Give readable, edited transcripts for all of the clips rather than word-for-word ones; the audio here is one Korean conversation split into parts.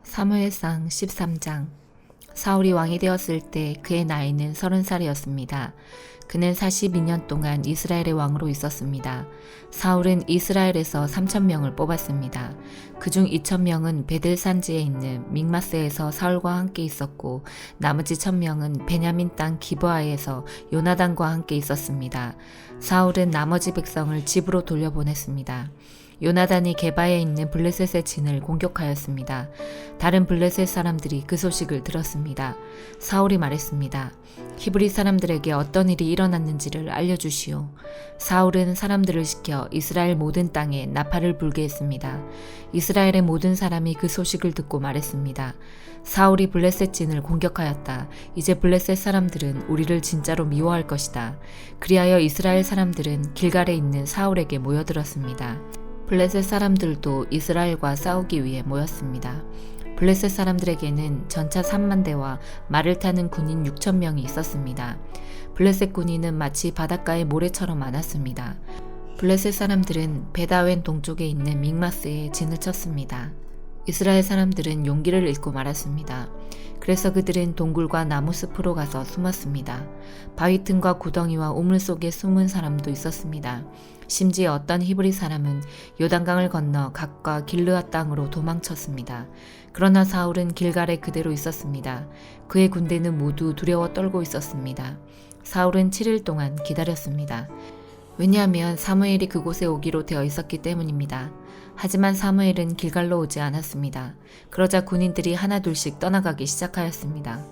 사무엘상 13장. 사울이 왕이 되었을 때 그의 나이는 30살이었습니다. 그는 42년 동안 이스라엘의 왕으로 있었습니다. 사울은 이스라엘에서 3,000명을 뽑았습니다. 그중 2,000명은 베델 산지에 있는 믹마스에서 사울과 함께 있었고 나머지 1,000명은 베냐민 땅 기브아에서 요나단과 함께 있었습니다. 사울은 나머지 백성을 집으로 돌려보냈습니다. 요나단이 게바에 있는 블레셋의 진을 공격하였습니다. 다른 블레셋 사람들이 그 소식을 들었습니다. 사울이 말했습니다. 히브리 사람들에게 어떤 일이 일어났는지를 알려주시오. 사울은 사람들을 시켜 이스라엘 모든 땅에 나팔을 불게 했습니다. 이스라엘의 모든 사람이 그 소식을 듣고 말했습니다. 사울이 블레셋 진을 공격하였다. 이제 블레셋 사람들은 우리를 진짜로 미워할 것이다. 그리하여 이스라엘 사람들은 길갈에 있는 사울에게 모여들었습니다. 블레셋 사람들도 이스라엘과 싸우기 위해 모였습니다. 블레셋 사람들에게는 전차 3만 대와 말을 타는 군인 6,000명이 있었습니다. 블레셋 군인은 마치 바닷가의 모래처럼 많았습니다. 블레셋 사람들은 베다웬 동쪽에 있는 믹마스에 진을 쳤습니다. 이스라엘 사람들은 용기를 잃고 말았습니다. 그래서 그들은 동굴과 나무 숲으로 가서 숨었습니다. 바위 틈과 구덩이와 우물 속에 숨은 사람도 있었습니다. 심지어 어떤 히브리 사람은 요단강을 건너 갓과 길르아 땅으로 도망쳤습니다. 그러나 사울은 길갈에 그대로 있었습니다. 그의 군대는 모두 두려워 떨고 있었습니다. 사울은 7일 동안 기다렸습니다. 왜냐하면 사무엘이 그곳에 오기로 되어 있었기 때문입니다. 하지만 사무엘은 길갈로 오지 않았습니다. 그러자 군인들이 하나둘씩 떠나가기 시작하였습니다.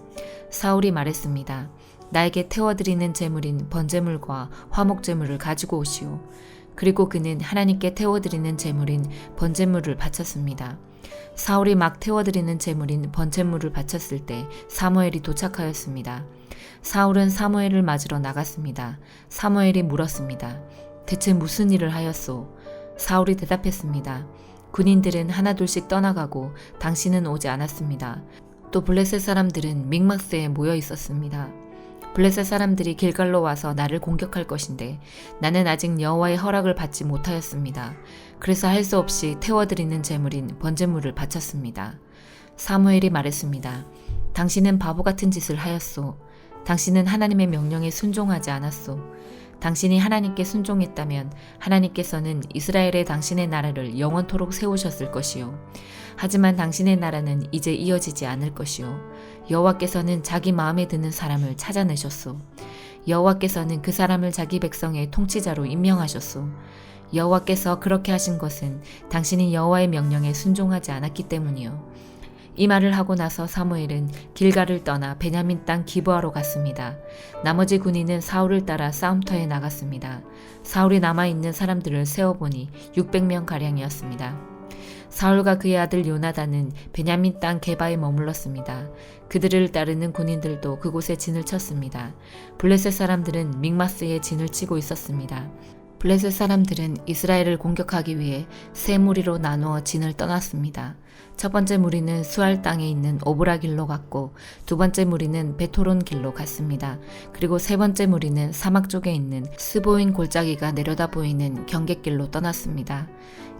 사울이 말했습니다. 나에게 태워드리는 제물인 번제물과 화목제물을 가지고 오시오. 그리고 그는 하나님께 태워드리는 제물인 번제물을 바쳤습니다. 사울이 막 태워드리는 제물인 번제물을 바쳤을 때 사무엘이 도착하였습니다. 사울은 사무엘을 맞으러 나갔습니다. 사무엘이 물었습니다. 대체 무슨 일을 하였소? 사울이 대답했습니다. 군인들은 하나둘씩 떠나가고 당신은 오지 않았습니다. 또 블레셋 사람들은 믹마스에 모여 있었습니다. 블레셋 사람들이 길갈로 와서 나를 공격할 것인데 나는 아직 여호와의 허락을 받지 못하였습니다. 그래서 할 수 없이 태워드리는 제물인 번제물을 바쳤습니다. 사무엘이 말했습니다. 당신은 바보 같은 짓을 하였소. 당신은 하나님의 명령에 순종하지 않았소. 당신이 하나님께 순종했다면 하나님께서는 이스라엘의 당신의 나라를 영원토록 세우셨을 것이요. 하지만 당신의 나라는 이제 이어지지 않을 것이요. 여호와께서는 자기 마음에 드는 사람을 찾아내셨소. 여호와께서는 그 사람을 자기 백성의 통치자로 임명하셨소. 여호와께서 그렇게 하신 것은 당신이 여호와의 명령에 순종하지 않았기 때문이요. 이 말을 하고 나서 사무엘은 길갈을 떠나 베냐민 땅 기브아로 갔습니다. 나머지 군인은 사울을 따라 싸움터에 나갔습니다. 사울이 남아있는 사람들을 세어보니 600명가량이었습니다. 사울과 그의 아들 요나단은 베냐민 땅 게바에 머물렀습니다. 그들을 따르는 군인들도 그곳에 진을 쳤습니다. 블레셋 사람들은 믹마스에 진을 치고 있었습니다. 블레셋 사람들은 이스라엘을 공격하기 위해 세 무리로 나누어 진을 떠났습니다. 첫 번째 무리는 수알 땅에 있는 오브라 길로 갔고 두 번째 무리는 베토론 길로 갔습니다. 그리고 세 번째 무리는 사막 쪽에 있는 스보인 골짜기가 내려다 보이는 경계길로 떠났습니다.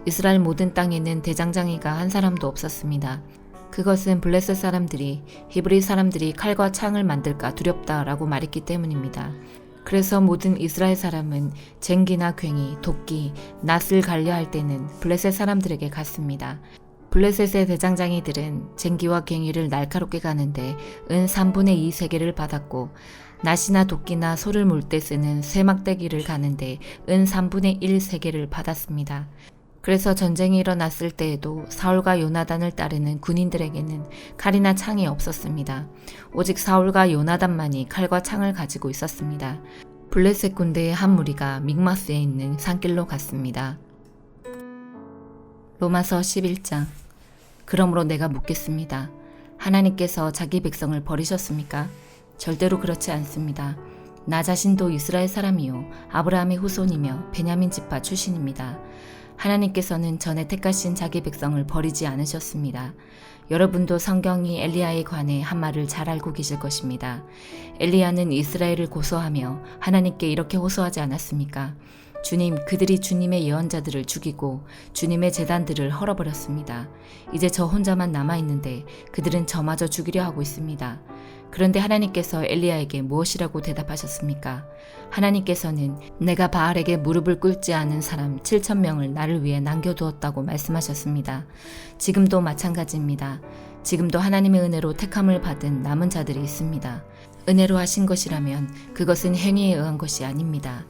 이스라엘 모든 땅에는 대장장이가 한 사람도 없었습니다. 그것은 블레셋 사람들이 히브리 사람들이 칼과 창을 만들까 두렵다라고 말했기 때문입니다. 그래서 모든 이스라엘 사람은 쟁기나 괭이, 도끼, 낫을 갈려할 때는 블레셋 사람들에게 갔습니다. 블레셋의 대장장이들은 쟁기와 괭이를 날카롭게 가는데 은 3분의 2 세계를 받았고 낫이나 도끼나 소를 물 때 쓰는 쇠막대기를 가는데 은 3분의 1 세계를 받았습니다. 그래서 전쟁이 일어났을 때에도 사울과 요나단을 따르는 군인들에게는 칼이나 창이 없었습니다. 오직 사울과 요나단만이 칼과 창을 가지고 있었습니다. 블레셋 군대의 한 무리가 믹마스에 있는 산길로 갔습니다. 로마서 11장. 그러므로 내가 묻겠습니다. 하나님께서 자기 백성을 버리셨습니까? 절대로 그렇지 않습니다. 나 자신도 이스라엘 사람이요 아브라함의 후손이며 베냐민 지파 출신입니다. 하나님께서는 전에 택하신 자기 백성을 버리지 않으셨습니다. 여러분도 성경이 엘리야에 관해 한 말을 잘 알고 계실 것입니다. 엘리야는 이스라엘을 고소하며 하나님께 이렇게 호소하지 않았습니까? 주님, 그들이 주님의 예언자들을 죽이고 주님의 제단들을 헐어버렸습니다. 이제 저 혼자만 남아있는데 그들은 저마저 죽이려 하고 있습니다. 그런데 하나님께서 엘리야에게 무엇이라고 대답하셨습니까? 하나님께서는 내가 바알에게 무릎을 꿇지 않은 사람 7,000명을 나를 위해 남겨두었다고 말씀하셨습니다. 지금도 마찬가지입니다. 지금도 하나님의 은혜로 택함을 받은 남은 자들이 있습니다. 은혜로 하신 것이라면 그것은 행위에 의한 것이 아닙니다.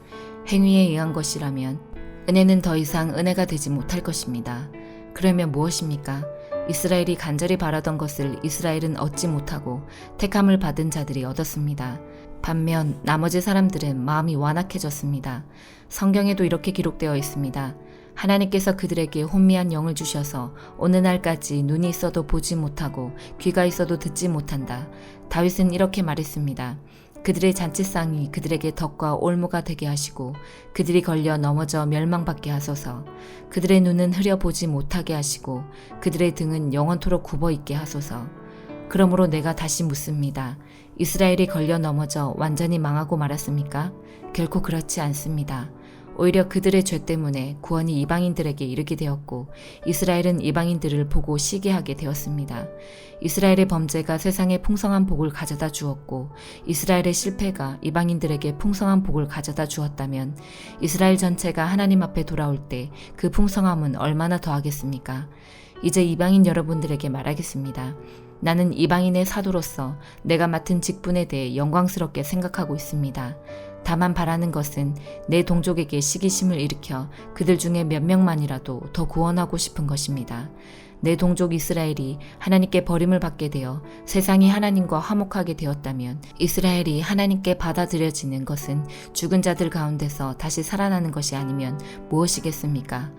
행위에 의한 것이라면 은혜는 더 이상 은혜가 되지 못할 것입니다. 그러면 무엇입니까? 이스라엘이 간절히 바라던 것을 이스라엘은 얻지 못하고 택함을 받은 자들이 얻었습니다. 반면 나머지 사람들은 마음이 완악해졌습니다. 성경에도 이렇게 기록되어 있습니다. 하나님께서 그들에게 혼미한 영을 주셔서 어느 날까지 눈이 있어도 보지 못하고 귀가 있어도 듣지 못한다. 다윗은 이렇게 말했습니다. 그들의 잔치상이 그들에게 덕과 올무가 되게 하시고 그들이 걸려 넘어져 멸망받게 하소서. 그들의 눈은 흐려보지 못하게 하시고 그들의 등은 영원토록 굽어있게 하소서. 그러므로 내가 다시 묻습니다. 이스라엘이 걸려 넘어져 완전히 망하고 말았습니까? 결코 그렇지 않습니다. 오히려 그들의 죄 때문에 구원이 이방인들에게 이르게 되었고 이스라엘은 이방인들을 보고 시기하게 되었습니다. 이스라엘의 범죄가 세상에 풍성한 복을 가져다 주었고 이스라엘의 실패가 이방인들에게 풍성한 복을 가져다 주었다면 이스라엘 전체가 하나님 앞에 돌아올 때 그 풍성함은 얼마나 더하겠습니까? 이제 이방인 여러분들에게 말하겠습니다. 나는 이방인의 사도로서 내가 맡은 직분에 대해 영광스럽게 생각하고 있습니다. 다만 바라는 것은 내 동족에게 시기심을 일으켜 그들 중에 몇 명만이라도 더 구원하고 싶은 것입니다. 내 동족 이스라엘이 하나님께 버림을 받게 되어 세상이 하나님과 화목하게 되었다면 이스라엘이 하나님께 받아들여지는 것은 죽은 자들 가운데서 다시 살아나는 것이 아니면 무엇이겠습니까?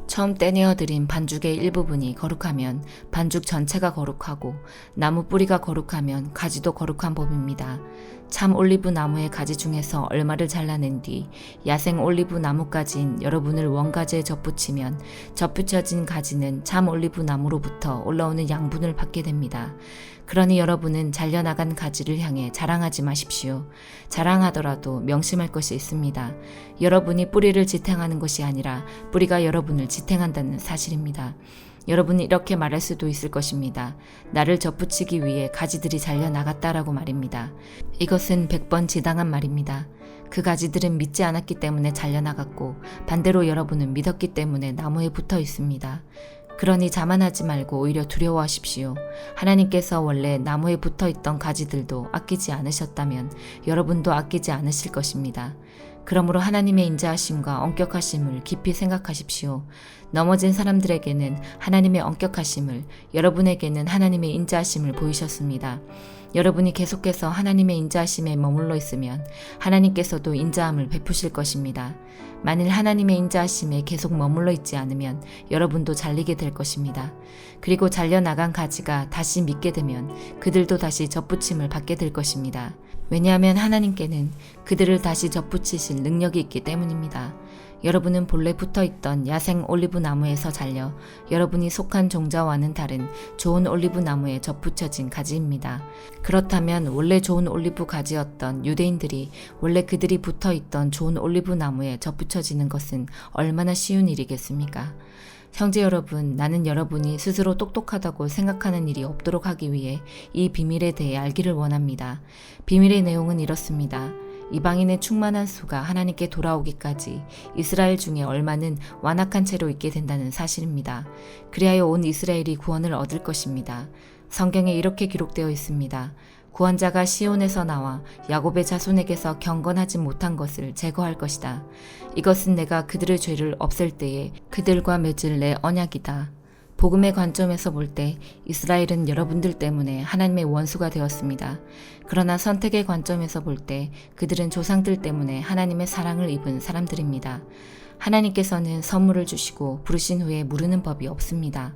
처음 떼내어드린 반죽의 일부분이 거룩하면 반죽 전체가 거룩하고 나무 뿌리가 거룩하면 가지도 거룩한 법입니다. 참 올리브 나무의 가지 중에서 얼마를 잘라낸 뒤 야생 올리브 나무가지인 여러분을 원가지에 접붙이면 접붙여진 가지는 참 올리브 나무로부터 올라오는 양분을 받게 됩니다. 그러니 여러분은 잘려나간 가지를 향해 자랑하지 마십시오. 자랑하더라도 명심할 것이 있습니다. 여러분이 뿌리를 지탱하는 것이 아니라 뿌리가 여러분을 지탱한다는 사실입니다. 여러분이 이렇게 말할 수도 있을 것입니다. 나를 접붙이기 위해 가지들이 잘려나갔다라고 말입니다. 이것은 100번 지당한 말입니다. 그 가지들은 믿지 않았기 때문에 잘려나갔고 반대로 여러분은 믿었기 때문에 나무에 붙어 있습니다. 그러니 자만하지 말고 오히려 두려워하십시오. 하나님께서 원래 나무에 붙어있던 가지들도 아끼지 않으셨다면 여러분도 아끼지 않으실 것입니다. 그러므로 하나님의 인자하심과 엄격하심을 깊이 생각하십시오. 넘어진 사람들에게는 하나님의 엄격하심을, 여러분에게는 하나님의 인자하심을 보이셨습니다. 여러분이 계속해서 하나님의 인자하심에 머물러 있으면 하나님께서도 인자함을 베푸실 것입니다. 만일 하나님의 인자하심에 계속 머물러 있지 않으면 여러분도 잘리게 될 것입니다. 그리고 잘려나간 가지가 다시 믿게 되면 그들도 다시 접붙임을 받게 될 것입니다. 왜냐하면 하나님께는 그들을 다시 접붙이실 능력이 있기 때문입니다. 여러분은 본래 붙어있던 야생 올리브 나무에서 잘려 여러분이 속한 종자와는 다른 좋은 올리브 나무에 접붙여진 가지입니다. 그렇다면 원래 좋은 올리브 가지였던 유대인들이 원래 그들이 붙어있던 좋은 올리브 나무에 접붙여지는 것은 얼마나 쉬운 일이겠습니까? 형제 여러분, 나는 여러분이 스스로 똑똑하다고 생각하는 일이 없도록 하기 위해 이 비밀에 대해 알기를 원합니다. 비밀의 내용은 이렇습니다. 이방인의 충만한 수가 하나님께 돌아오기까지 이스라엘 중에 얼마는 완악한 채로 있게 된다는 사실입니다. 그리하여 온 이스라엘이 구원을 얻을 것입니다. 성경에 이렇게 기록되어 있습니다. 구원자가 시온에서 나와 야곱의 자손에게서 경건하지 못한 것을 제거할 것이다. 이것은 내가 그들의 죄를 없앨 때에 그들과 맺을 내 언약이다. 복음의 관점에서 볼 때 이스라엘은 여러분들 때문에 하나님의 원수가 되었습니다. 그러나 선택의 관점에서 볼 때 그들은 조상들 때문에 하나님의 사랑을 입은 사람들입니다. 하나님께서는 선물을 주시고 부르신 후에 무르는 법이 없습니다.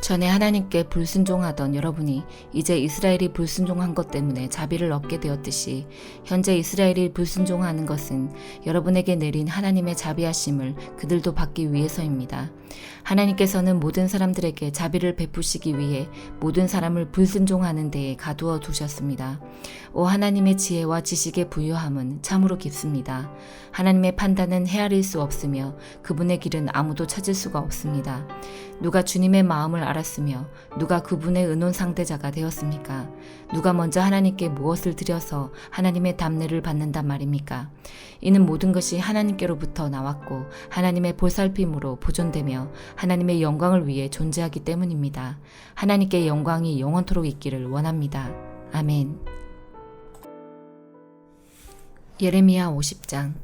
전에 하나님께 불순종하던 여러분이 이제 이스라엘이 불순종한 것 때문에 자비를 얻게 되었듯이 현재 이스라엘이 불순종하는 것은 여러분에게 내린 하나님의 자비하심을 그들도 받기 위해서입니다. 하나님께서는 모든 사람들에게 자비를 베푸시기 위해 모든 사람을 불순종하는 데에 가두어 두셨습니다. 오 하나님의 지혜와 지식의 부유함은 참으로 깊습니다. 하나님의 판단은 헤아릴 수 없으며 그분의 길은 아무도 찾을 수가 없습니다. 누가 주님의 마음을 알았으며 누가 그분의 의논 상대자가 되었습니까? 누가 먼저 하나님께 무엇을 드려서 하나님의 답례를 받는단 말입니까? 이는 모든 것이 하나님께로부터 나왔고 하나님의 보살핌으로 보존되며 하나님의 영광을 위해 존재하기 때문입니다. 하나님께 영광이 영원토록 있기를 원합니다. 아멘. 예레미야 50장.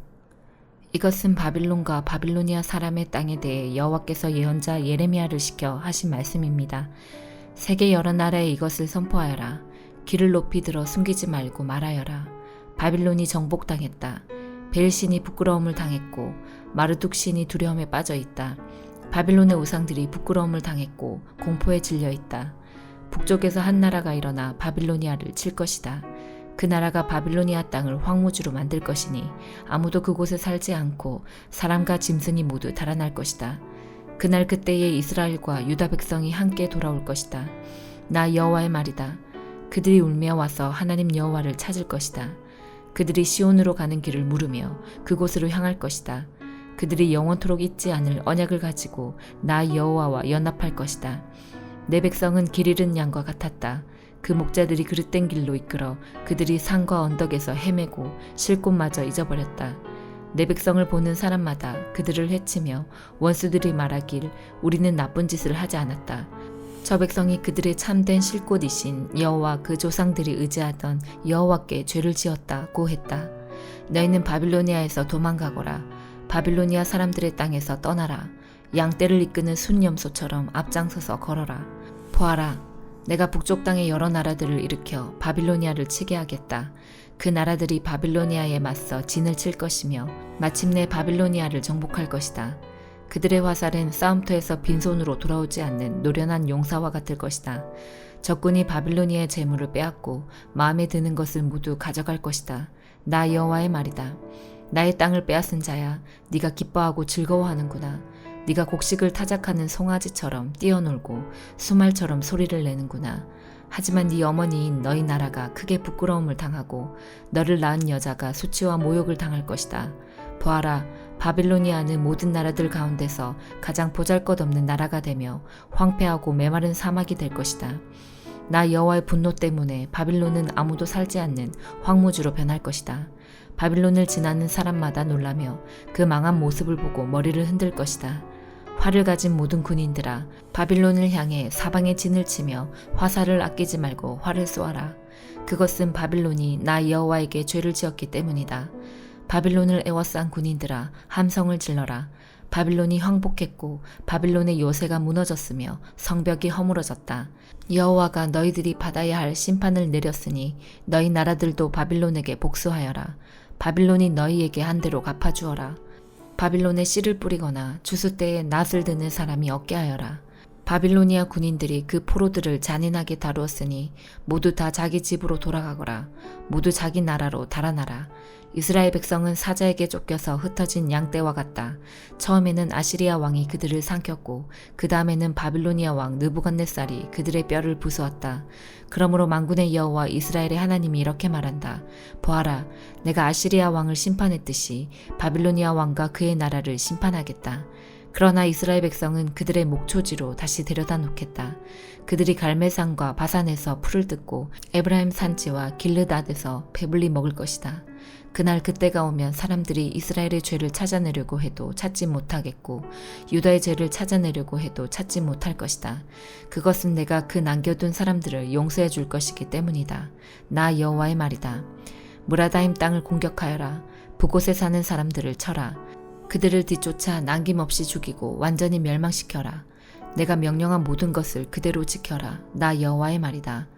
이것은 바빌론과 바빌로니아 사람의 땅에 대해 여호와께서 예언자 예레미야를 시켜 하신 말씀입니다. 세계 여러 나라에 이것을 선포하여라. 귀를 높이 들어 숨기지 말고 말하여라. 바빌론이 정복당했다. 벨신이 부끄러움을 당했고 마르둑 신이 두려움에 빠져 있다. 바빌론의 우상들이 부끄러움을 당했고 공포에 질려 있다. 북쪽에서 한 나라가 일어나 바빌로니아를 칠 것이다. 그 나라가 바빌로니아 땅을 황무지로 만들 것이니 아무도 그곳에 살지 않고 사람과 짐승이 모두 달아날 것이다. 그날 그때에 이스라엘과 유다 백성이 함께 돌아올 것이다. 나 여호와의 말이다. 그들이 울며 와서 하나님 여호와를 찾을 것이다. 그들이 시온으로 가는 길을 물으며 그곳으로 향할 것이다. 그들이 영원토록 잊지 않을 언약을 가지고 나 여호와와 연합할 것이다. 내 백성은 길 잃은 양과 같았다. 그 목자들이 그릇된 길로 이끌어 그들이 산과 언덕에서 헤매고 쉴 곳마저 잊어버렸다. 내 백성을 보는 사람마다 그들을 해치며 원수들이 말하길 우리는 나쁜 짓을 하지 않았다. 저 백성이 그들의 참된 쉴 곳이신 여호와 그 조상들이 의지하던 여호와께 죄를 지었다고 했다. 너희는 바빌로니아에서 도망가거라. 바빌로니아 사람들의 땅에서 떠나라. 양떼를 이끄는 순염소처럼 앞장서서 걸어라. 보아라. 내가 북쪽 땅의 여러 나라들을 일으켜 바빌로니아를 치게 하겠다. 그 나라들이 바빌로니아에 맞서 진을 칠 것이며 마침내 바빌로니아를 정복할 것이다. 그들의 화살은 싸움터에서 빈손으로 돌아오지 않는 노련한 용사와 같을 것이다. 적군이 바빌로니아의 재물을 빼앗고 마음에 드는 것을 모두 가져갈 것이다. 나 여호와의 말이다. 나의 땅을 빼앗은 자야, 네가 기뻐하고 즐거워하는구나. 네가 곡식을 타작하는 송아지처럼 뛰어놀고 수말처럼 소리를 내는구나. 하지만 네 어머니인 너희 나라가 크게 부끄러움을 당하고 너를 낳은 여자가 수치와 모욕을 당할 것이다. 보아라, 바빌로니아는 모든 나라들 가운데서 가장 보잘것없는 나라가 되며 황폐하고 메마른 사막이 될 것이다. 나 여호와의 분노 때문에 바빌론은 아무도 살지 않는 황무지로 변할 것이다. 바빌론을 지나는 사람마다 놀라며 그 망한 모습을 보고 머리를 흔들 것이다. 활을 가진 모든 군인들아, 바빌론을 향해 사방에 진을 치며 화살을 아끼지 말고 활을 쏘아라. 그것은 바빌론이 나 여호와에게 죄를 지었기 때문이다. 바빌론을 애워싼 군인들아, 함성을 질러라. 바빌론이 황복했고 바빌론의 요새가 무너졌으며 성벽이 허물어졌다. 여호와가 너희들이 받아야 할 심판을 내렸으니 너희 나라들도 바빌론에게 복수하여라. 바빌론이 너희에게 한 대로 갚아주어라. 바빌론에 씨를 뿌리거나 주수대에 낫을 드는 사람이 없게 하여라. 바빌로니아 군인들이 그 포로들을 잔인하게 다루었으니 모두 다 자기 집으로 돌아가거라. 모두 자기 나라로 달아나라. 이스라엘 백성은 사자에게 쫓겨서 흩어진 양떼와 같다. 처음에는 아시리아 왕이 그들을 삼켰고 그 다음에는 바빌로니아 왕 느부갓네살이 그들의 뼈를 부수었다. 그러므로 만군의 여호와 이스라엘의 하나님이 이렇게 말한다. 보아라, 내가 아시리아 왕을 심판했듯이 바빌로니아 왕과 그의 나라를 심판하겠다. 그러나 이스라엘 백성은 그들의 목초지로 다시 데려다 놓겠다. 그들이 갈멜산과 바산에서 풀을 뜯고 에브라임 산지와 길르닷에서 배불리 먹을 것이다. 그날 그때가 오면 사람들이 이스라엘의 죄를 찾아내려고 해도 찾지 못하겠고 유다의 죄를 찾아내려고 해도 찾지 못할 것이다. 그것은 내가 그 남겨둔 사람들을 용서해 줄 것이기 때문이다. 나 여호와의 말이다. 무라다임 땅을 공격하여라. 그곳에 사는 사람들을 쳐라. 그들을 뒤쫓아 남김없이 죽이고 완전히 멸망시켜라. 내가 명령한 모든 것을 그대로 지켜라. 나 여호와의 말이다.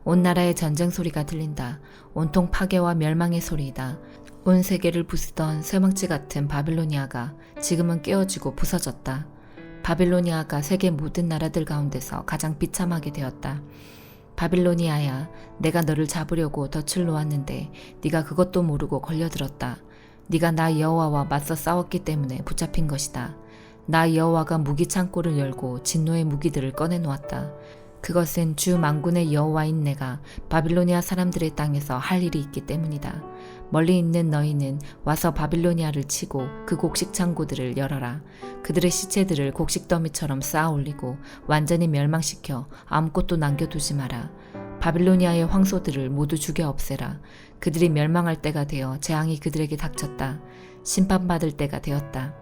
온 나라의 전쟁 소리가 들린다. 온통 파괴와 멸망의 소리이다. 온 세계를 부수던 쇠망치 같은 바빌로니아가 지금은 깨어지고 부서졌다. 바빌로니아가 세계 모든 나라들 가운데서 가장 비참하게 되었다. 바빌로니아야, 내가 너를 잡으려고 덫을 놓았는데 네가 그것도 모르고 걸려들었다. 네가 나 여호와와 맞서 싸웠기 때문에 붙잡힌 것이다. 나 여호와가 무기 창고를 열고 진노의 무기들을 꺼내놓았다. 그것은 주 만군의 여호와인 내가 바빌로니아 사람들의 땅에서 할 일이 있기 때문이다. 멀리 있는 너희는 와서 바빌로니아를 치고 그 곡식 창고들을 열어라. 그들의 시체들을 곡식 더미처럼 쌓아 올리고 완전히 멸망시켜 아무것도 남겨두지 마라. 바빌로니아의 황소들을 모두 죽여 없애라. 그들이 멸망할 때가 되어 재앙이 그들에게 닥쳤다. 심판받을 때가 되었다.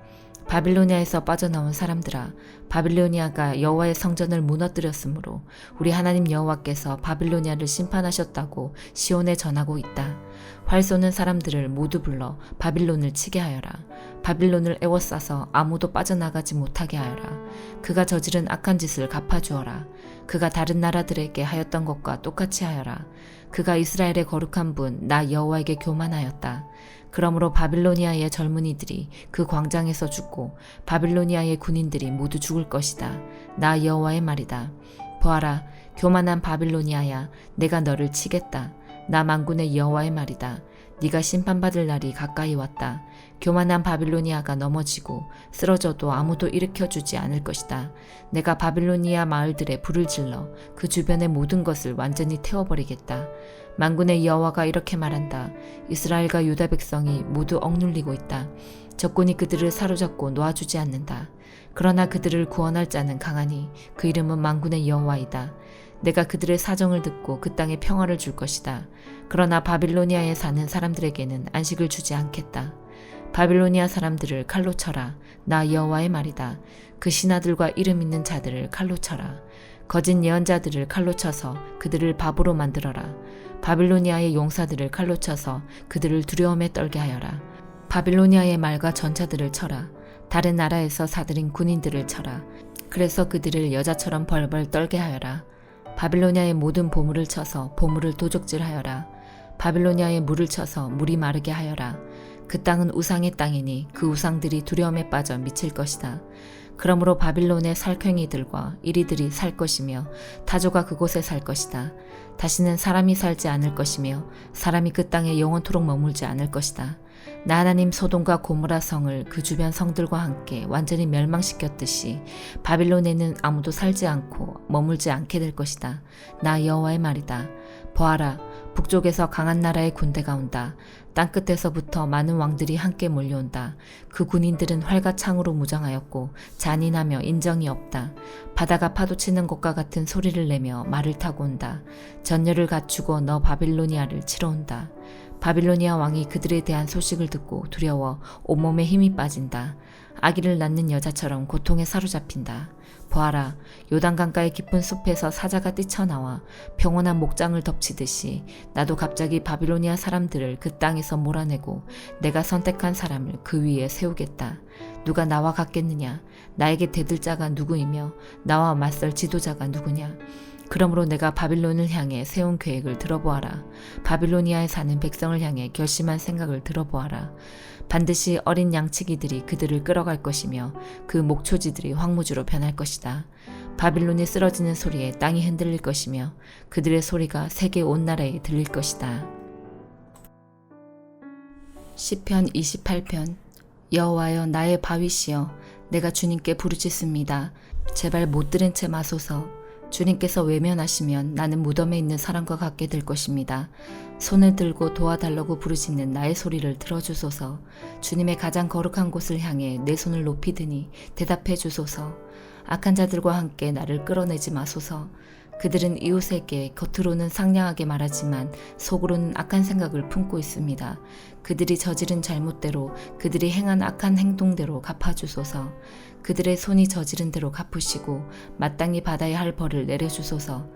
바빌로니아에서 빠져나온 사람들아, 바빌로니아가 여호와의 성전을 무너뜨렸으므로 우리 하나님 여호와께서 바빌로니아를 심판하셨다고 시온에 전하고 있다. 활 쏘는 사람들을 모두 불러 바빌론을 치게 하여라. 바빌론을 에워싸서 아무도 빠져나가지 못하게 하여라. 그가 저지른 악한 짓을 갚아주어라. 그가 다른 나라들에게 하였던 것과 똑같이 하여라. 그가 이스라엘의 거룩한 분 나 여호와에게 교만하였다. 그러므로 바빌로니아의 젊은이들이 그 광장에서 죽고 바빌로니아의 군인들이 모두 죽을 것이다. 나 여호와의 말이다. 보아라, 교만한 바빌로니아야, 내가 너를 치겠다. 나 만군의 여호와의 말이다. 네가 심판받을 날이 가까이 왔다. 교만한 바빌로니아가 넘어지고 쓰러져도 아무도 일으켜주지 않을 것이다. 내가 바빌로니아 마을들에 불을 질러 그 주변의 모든 것을 완전히 태워버리겠다. 만군의 여호와가 이렇게 말한다. 이스라엘과 유다 백성이 모두 억눌리고 있다. 적군이 그들을 사로잡고 놓아주지 않는다. 그러나 그들을 구원할 자는 강하니 그 이름은 만군의 여호와이다. 내가 그들의 사정을 듣고 그 땅에 평화를 줄 것이다. 그러나 바빌로니아에 사는 사람들에게는 안식을 주지 않겠다. 바빌로니아 사람들을 칼로 쳐라. 나 여호와의 말이다. 그 신하들과 이름 있는 자들을 칼로 쳐라. 거짓 예언자들을 칼로 쳐서 그들을 바보로 만들어라. 바빌로니아의 용사들을 칼로 쳐서 그들을 두려움에 떨게 하여라. 바빌로니아의 말과 전차들을 쳐라. 다른 나라에서 사들인 군인들을 쳐라. 그래서 그들을 여자처럼 벌벌 떨게 하여라. 바빌로니아의 모든 보물을 쳐서 보물을 도적질하여라. 바빌로니아의 물을 쳐서 물이 마르게 하여라. 그 땅은 우상의 땅이니 그 우상들이 두려움에 빠져 미칠 것이다. 그러므로 바빌론의 살쾡이들과 이리들이 살 것이며 타조가 그곳에 살 것이다. 다시는 사람이 살지 않을 것이며 사람이 그 땅에 영원토록 머물지 않을 것이다. 나 하나님 소돔과 고모라 성을 그 주변 성들과 함께 완전히 멸망시켰듯이 바빌론에는 아무도 살지 않고 머물지 않게 될 것이다. 나 여호와의 말이다. 보아라, 북쪽에서 강한 나라의 군대가 온다. 땅끝에서부터 많은 왕들이 함께 몰려온다. 그 군인들은 활과 창으로 무장하였고 잔인하며 인정이 없다. 바다가 파도치는 것과 같은 소리를 내며 말을 타고 온다. 전열을 갖추고 너 바빌로니아를 치러 온다. 바빌로니아 왕이 그들에 대한 소식을 듣고 두려워 온몸에 힘이 빠진다. 아기를 낳는 여자처럼 고통에 사로잡힌다. 보아라, 요단강가의 깊은 숲에서 사자가 뛰쳐나와 평온한 목장을 덮치듯이 나도 갑자기 바빌로니아 사람들을 그 땅에서 몰아내고 내가 선택한 사람을 그 위에 세우겠다. 누가 나와 같겠느냐? 나에게 대들 자가 누구이며 나와 맞설 지도자가 누구냐? 그러므로 내가 바빌론을 향해 세운 계획을 들어보아라. 바빌로니아에 사는 백성을 향해 결심한 생각을 들어보아라. 반드시 어린 양치기들이 그들을 끌어갈 것이며 그 목초지들이 황무지로 변할 것이다. 바빌론이 쓰러지는 소리에 땅이 흔들릴 것이며 그들의 소리가 세계 온 나라에 들릴 것이다. 시편 28편. 여호와여, 나의 바위시여, 내가 주님께 부르짖습니다. 제발 못 들은 채 마소서. 주님께서 외면하시면 나는 무덤에 있는 사람과 같게 될 것입니다. 손을 들고 도와달라고 부르짖는 나의 소리를 들어주소서. 주님의 가장 거룩한 곳을 향해 내 손을 높이 드니 대답해 주소서. 악한 자들과 함께 나를 끌어내지 마소서. 그들은 이웃에게 겉으로는 상냥하게 말하지만 속으로는 악한 생각을 품고 있습니다. 그들이 저지른 잘못대로, 그들이 행한 악한 행동대로 갚아주소서. 그들의 손이 저지른 대로 갚으시고 마땅히 받아야 할 벌을 내려주소서.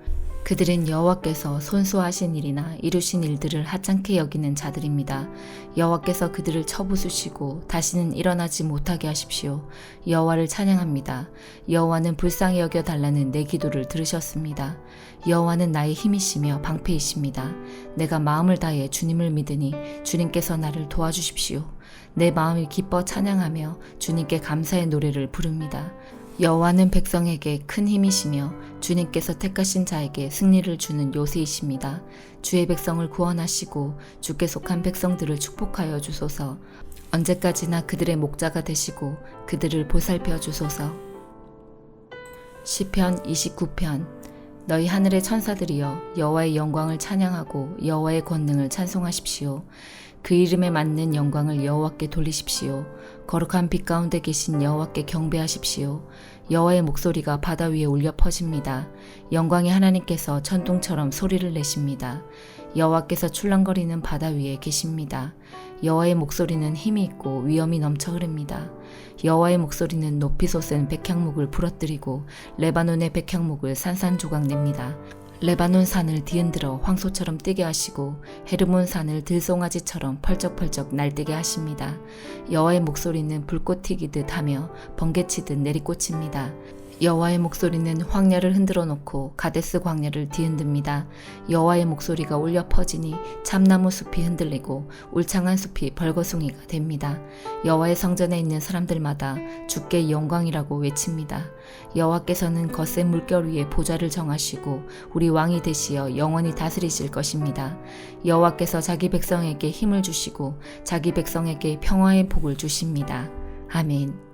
그들은 여호와께서 손수하신 일이나 이루신 일들을 하찮게 여기는 자들입니다. 여호와께서 그들을 쳐부수시고 다시는 일어나지 못하게 하십시오. 여호와를 찬양합니다. 여호와는 불쌍히 여겨 달라는 내 기도를 들으셨습니다. 여호와는 나의 힘이시며 방패이십니다. 내가 마음을 다해 주님을 믿으니 주님께서 나를 도와주십시오. 내 마음이 기뻐 찬양하며 주님께 감사의 노래를 부릅니다. 여호와는 백성에게 큰 힘이시며 주님께서 택하신 자에게 승리를 주는 요새이십니다. 주의 백성을 구원하시고 주께 속한 백성들을 축복하여 주소서. 언제까지나 그들의 목자가 되시고 그들을 보살펴 주소서. 시편 29편. 너희 하늘의 천사들이여 여호와의 영광을 찬양하고 여호와의 권능을 찬송하십시오. 그 이름에 맞는 영광을 여호와께 돌리십시오. 거룩한 빛 가운데 계신 여호와께 경배하십시오. 여호와의 목소리가 바다 위에 울려 퍼집니다. 영광의 하나님께서 천둥처럼 소리를 내십니다. 여호와께서 출렁거리는 바다 위에 계십니다. 여호와의 목소리는 힘이 있고 위엄이 넘쳐 흐릅니다. 여호와의 목소리는 높이 솟은 백향목을 부러뜨리고 레바논의 백향목을 산산조각 냅니다. 레바논 산을 뒤흔들어 황소처럼 뛰게 하시고 헤르몬 산을 들송아지처럼 펄쩍펄쩍 날뛰게 하십니다. 여호와의 목소리는 불꽃 튀기듯 하며 번개치듯 내리꽂힙니다. 여호와의 목소리는 황야를 흔들어 놓고 가데스 광야를 뒤흔듭니다. 여호와의 목소리가 울려 퍼지니 참나무 숲이 흔들리고 울창한 숲이 벌거숭이가 됩니다. 여호와의 성전에 있는 사람들마다 주께 영광이라고 외칩니다. 여호와께서는 거센 물결 위에 보좌를 정하시고 우리 왕이 되시어 영원히 다스리실 것입니다. 여호와께서 자기 백성에게 힘을 주시고 자기 백성에게 평화의 복을 주십니다. 아멘.